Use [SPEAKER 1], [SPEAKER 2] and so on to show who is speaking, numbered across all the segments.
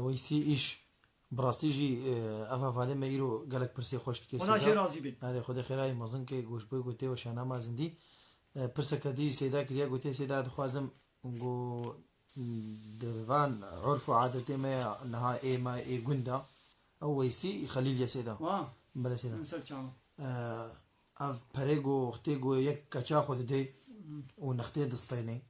[SPEAKER 1] ویسی ایش براستی افعال میرو گلک پرسی خوشت کسی
[SPEAKER 2] خدا چه راضی بی.
[SPEAKER 1] آره خدا خیرای مازن که گوش بوی گوته و شنا مازندی پرس کدی سیدا کریا گوته سیدا خوازم گو دوان عرف و عادت ما نها ما گندا او ویسی خلیل سیدا
[SPEAKER 2] واه
[SPEAKER 1] بله سیدا
[SPEAKER 2] انسان چانو
[SPEAKER 1] اف پرگو اختی گو یک کچا خود دی و نختی دستینی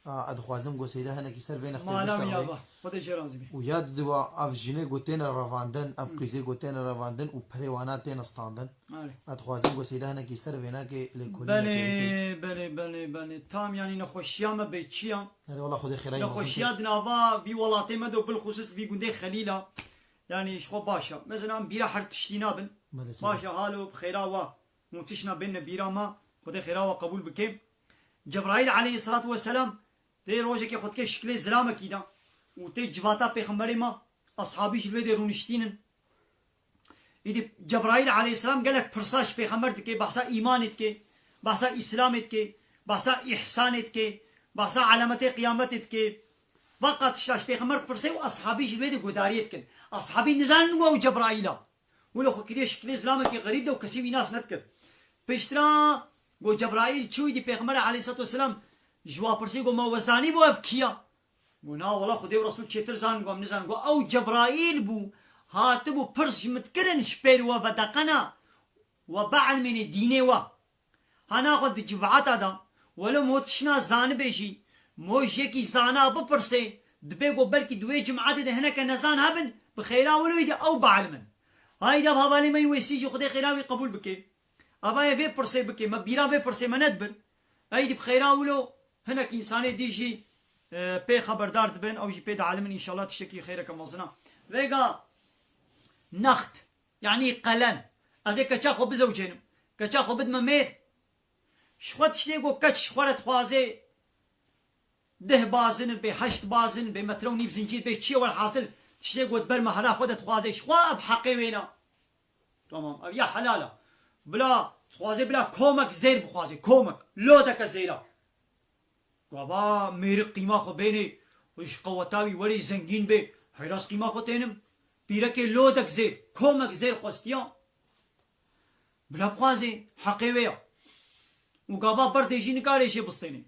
[SPEAKER 1] ادخوازم گو سیدا هنکی سر وی نختی
[SPEAKER 2] مالام
[SPEAKER 1] دستینی
[SPEAKER 2] یابا خدا چه راضی بی.
[SPEAKER 1] و یاد دو اف جنه گوتین رواندن اف کیزه گوتین رواندن و پریوانات تین استاندن
[SPEAKER 2] آره
[SPEAKER 1] ادخوازم گو سیدا هنکی سر وینا که لکولی
[SPEAKER 2] بله تام یعنی نخوشیام به چیام
[SPEAKER 1] اره والله خدا خیرای
[SPEAKER 2] نخوشیات نوا بی ولاتی ما دو بالخصوص بی گنده خلیلا يعني شخو باشا مثلا بيرا حر تشتينا بن باشا حالو بخيرا و متشنا بين بيرا ما خد خيرا وقبول بكم جبرائيل عليه الصلاة والسلام تي روجه كي خد كي شكل زلامة كيدا وتي جواتا بيخمبري ما أصحابي شلوه دي رونشتينن إذا جبرائيل عليه السلام قالك فرساش بيخمبرت كي بحثا إيمانت كي بحثا إسلامت كي بحثا إحسانت كي بحثا علامة قيامتت كي وقت شاش بيخمبرت فرسي وأصحابي شلوه دي قداريت كن أصحابي نزال نقوى جبرائيل ولو خو كده شكل إسلامك كي غريب ده وكسيبي ناس نتكر بيشترا قو جبرائيل شوي دي بيغمبر عليه الصلاة والسلام جوا برسي قو ما وزاني بو أفكيا قو نا والله خو دي ورسول چتر زان قو نزان قو أو جبرائيل بو هاتبو برس متكرن شبير وفدقنا وبعل من الدين و هنا خود جبعتا دا ولو موتشنا زان بيشي موش يكي زانا بپرسي دبي قو بلكي دوي جمعات ده هناك نزان هبن بخيرا ولو يدي أو بعلمن هاي ده بحوالي ما يوسيجي خده خيراوي قبول بكي أبايا في برسي بكي ما بيرا في برسي ما ندبر هاي دي بخيرا ولو هناك إنساني ديجي بي خبردار دبن أو جي بي ده علمن إن شاء الله تشكي خيرك مصنا ويقا نخت يعني قلن أزي كچاخو بزوجينم كچاخو بد ممير شخوت شتيقو كچ شخورت خوازي ده بازن به 8 بازن به متروني بزنجير به چي والحاصل تشتي قد بر محلا خودت خوازي شخوا بحقي وينا تمام يا حلاله بلا خوازي بلا كومك زير بخوازي كومك لودك زيرا بابا مير قيمه خو بيني وش قوتاوي ولي زنجين به هيراس قيمه خو تينم بيرك لودك زير كومك زير خوستيان بلا بخوازي حقي ويا وقابا برديجي نكاري شي بستيني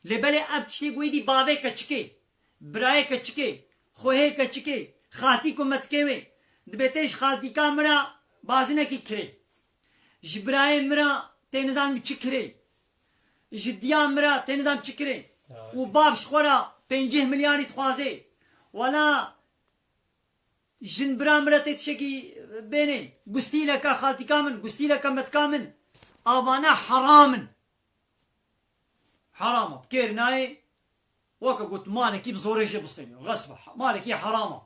[SPEAKER 2] لبلي اب تشتي قويدي باوي كچكي براي كچكي خوهي كچكي خالتي کو متكوي دبتش خالتي كامرا بازنه کی كري جبراي مرا تنظام چكري جديا مرا تنظام چكري وباب شخورا 5 مليار تخوازي ولا جن برا مرا تشكي بيني قستي لك خالتي كامن قستي لك متكامن ابانا حرام كيرناي وكا قلت مالك بزوريش بصيني غصبة مالك يا حرامة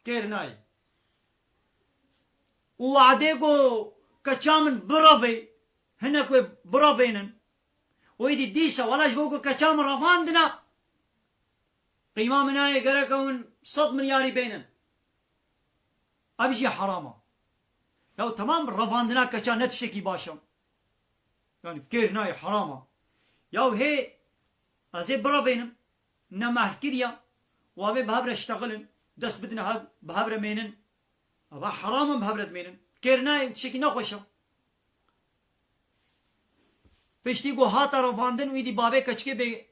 [SPEAKER 2] كيرناي وعديقو كچامن برافي هناك برافينن ويدي ديسا ولا جبوكو كچامن رفاندنا قيمة مناي قرأكون 100 ملياري بينن أبيجي حرامة لو تمام رفاندنا كچا نتشكي باشم يعني كيرناي حرامة ياو هي أزي برافينم نما كريا وابي بهبر اشتغلن دس بدنا بهبر مينن ابا حرام بهبر مينن كيرناي تشكي نخوشا پشتی گو هاتا رفاندن ويدي بابي كچكي بي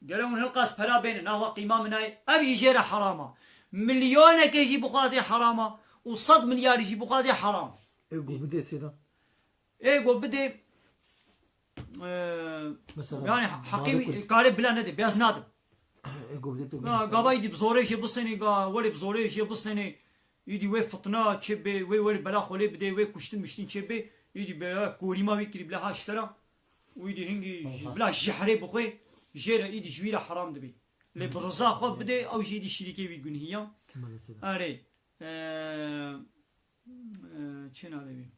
[SPEAKER 2] قالون هلقاس پرا بين ناوا قيمة مناي ابي يجير حرامة مليون كيجي بخازي حرامة و100 مليار يجي بخازي حرام
[SPEAKER 1] ايقو بدي سيدا
[SPEAKER 2] ايقو بدي يعني حقيقي قالب بلا ندي بياز نادم قابا يدي بزوريش يبصني ولي بزوريش يبصني يدي وي فطنا تشبي وي بلا خولي بدي وي كشتن مشتين تشبي يدي بلا كوريما ويكري بلا هاشترا ويدي هنجي بلا جحري بخوي جيرا يدي جويرا حرام دبي لي برزا خو بدي او جيدي شريكي ويقول هي اري چنا لبي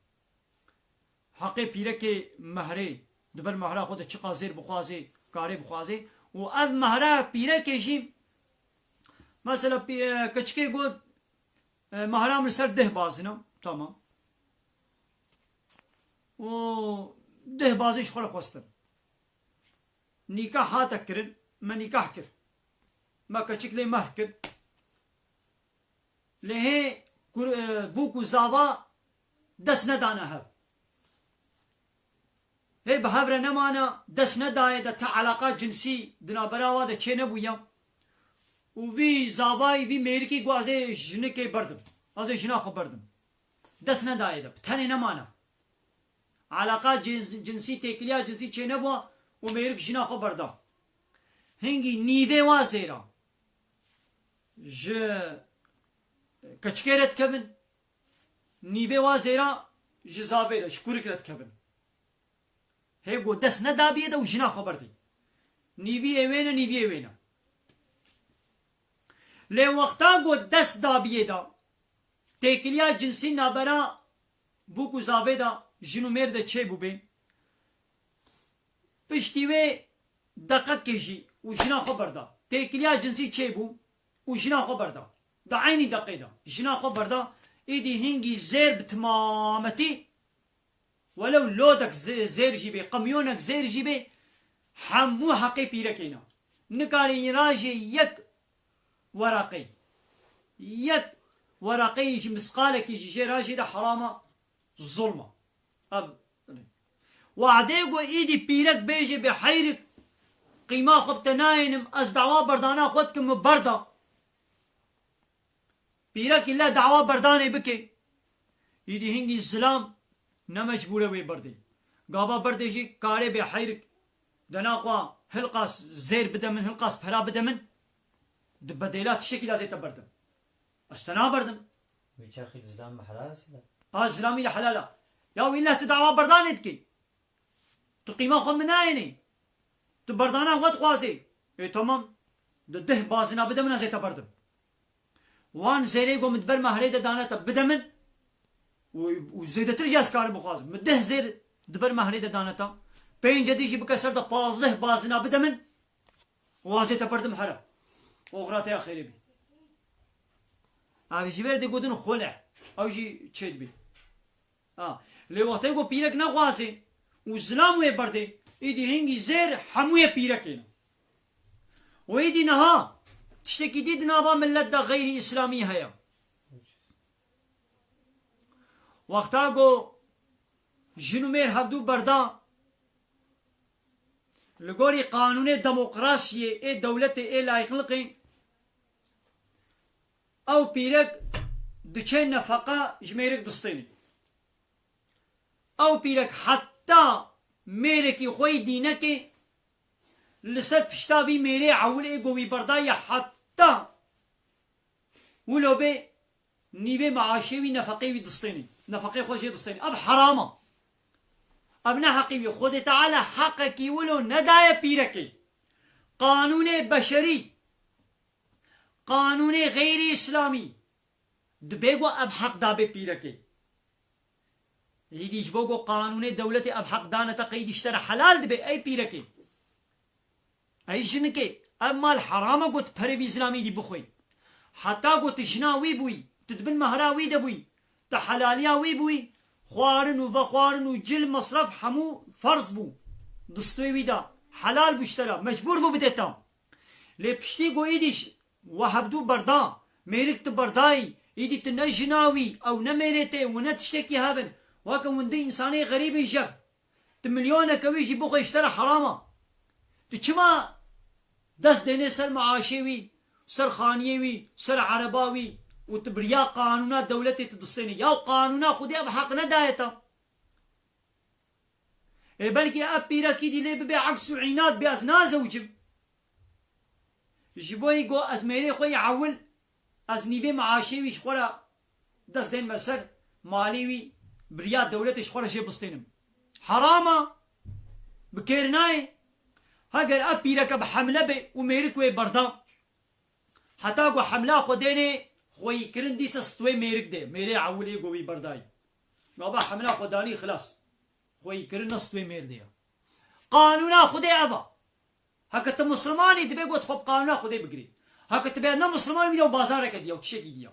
[SPEAKER 2] حقي بيركي مهري دبر مهرا خود چقا زير بخوازي كاري بخوازي و اذ مهرا بيركي جيم مثلا كچكي قد مهرا من سر ده بازنا تمام و ده بازيش خلا خوستن نكاح هاتك كرن ما نكاح كر ما كتشك لي مهكد لهي بوكو زاوا دس ندانا هب هي بهبر نمانا دس نداية دا علاقات جنسي دنا براوا دا چه نبويا وفي زاواي في ميركي قوازي جنكي بردم ازي جناخو بردم دس نداية دا بتاني نمانا علاقات جنسي تكليا جنسي چه نبوا وميرك جناخو بردم هنگي نيوه وازيرا ج كچكيرت كبن نيوه وازيرا ج زاويرا شكوركرت كبن هي گو دس ندابيه دا وجنا خبر دي نيوي اوينا نيوي اوينا لي وقتا گو دس دابيه دا تكليا جنسي نابرا بوكو زاوي دا جنو مير دا چه بو بي پشتیوه دقیق کشی وجنا خبر دا تكليا جنسي چه بو وجنا خبر دا دا عيني دقيق دا جنا خبر دا ايدي هنگي زير بتمامتي ولو لودك زير جيبي قميونك زير جيبي حمو حقي بيركينا نكاري راجي يك ورقي يجي مسقالك يجي راجي دا حرامة ظلمة اب وعديقو ايدي بيرك بيجي بحيرك قيمة خبت ناينم از دعوة بردانا خودكم بردا بيرك إلا دعوة برداني بكي ايدي هنگي السلام نمجبوره وی بردی گابا بردی جی کاری به حیرک دناقوا هلقاس زیر بدمن هلقاس پرا بدمن بدیلات شکل ازی تبردم استنا بردم
[SPEAKER 3] بيشاخي الإسلام حلال سيدا
[SPEAKER 2] اسلامي ده حلالا يا ويلا تدعوا بردانت کی تو قیمه خو مناینی تو بردانا خود خوازی ای تمام ده بازنا بدمن ازی تبردم وان زیری گو مدبر محلی ده دانه بدمن وزيدتر جاس كار بخواز مده زير دبر مهري دانتا بين جديجي بكسر دا 15 بازنا بدمن وازي تبردم حرا وغرات يا خيري بي ابي جبر دي قدن خلع او جي تشد بي لي وقت يقو بيرك نغوازي وزلام وي بردي ايدي هنگي زير حمويه بيركينا ويدي نها تشتكي دي دنابا ملت دا غير اسلامي هيا وقتا گو جنو میر هدو بردا لگوری قانون دموکراسی ای دولت ای لایقلقی او پیرک دچه نفقه جمیرک دستینی او پیرک حتی میرکی خوی دینکی لسر پشتاوی میره عول ای گوی بردا یا حتی ولو به نیوه معاشوی نفقی دستینی نفقي خوشي دستين اب حرامه ابنا حقي خود تعالى حقك ولو ندايا بيركي قانون بشري قانون غير اسلامي دبيغو اب حق دابي بيركي يدي جبوغو قانون دولتي اب حق دانا تقيد اشترى حلال دبي اي بيركي اي جنكي اما الحرامه قلت بريفي اسلامي دي بخوي حتى قلت جناوي بوي تدبن مهراوي دبوي تحلاليا ويبوي خوارن وفخوارن وجل مصرف حمو فرض بو دستوي ويدا حلال بشترى مجبور بو بديتا لي بشتي قو ايديش وحبدو بردا ميرك تبرداي ايدي تنجناوي او نميرتي ونتشتكي هابن واكا وندي انساني غريب يشف تمليونة كويجي بوخو يشترى حرامة تشما دس ديني سر معاشيوي سر خانيوي سر عرباوي وتبريا قانونات دولتي تدستيني يا قانونا خدي بحق ندايتا بلكي ابيرا كيدي لي ببي عكس عينات بياس نازوجب جبوي قو ازميري خوي عول ازنيبي معاشيوي شخورا دس دين مسر ماليوي بريا دولتي شخورا شي بستينم حرامة بكيرناي هاجر ابيرا كبحمله بي وميرك وي بردا حتى قو حمله خديني خوي كرن دي سستوي ميرك دي ميري عولي قوي برداي بابا حملا خداني خلاص خوي كرن سستوي مير دي قانونا خدي ابا هكا مسلماني دبي قوت خب قانونا خدي بقري هكا تبي انا مسلمان بيدو بازارك دي او تشكي دي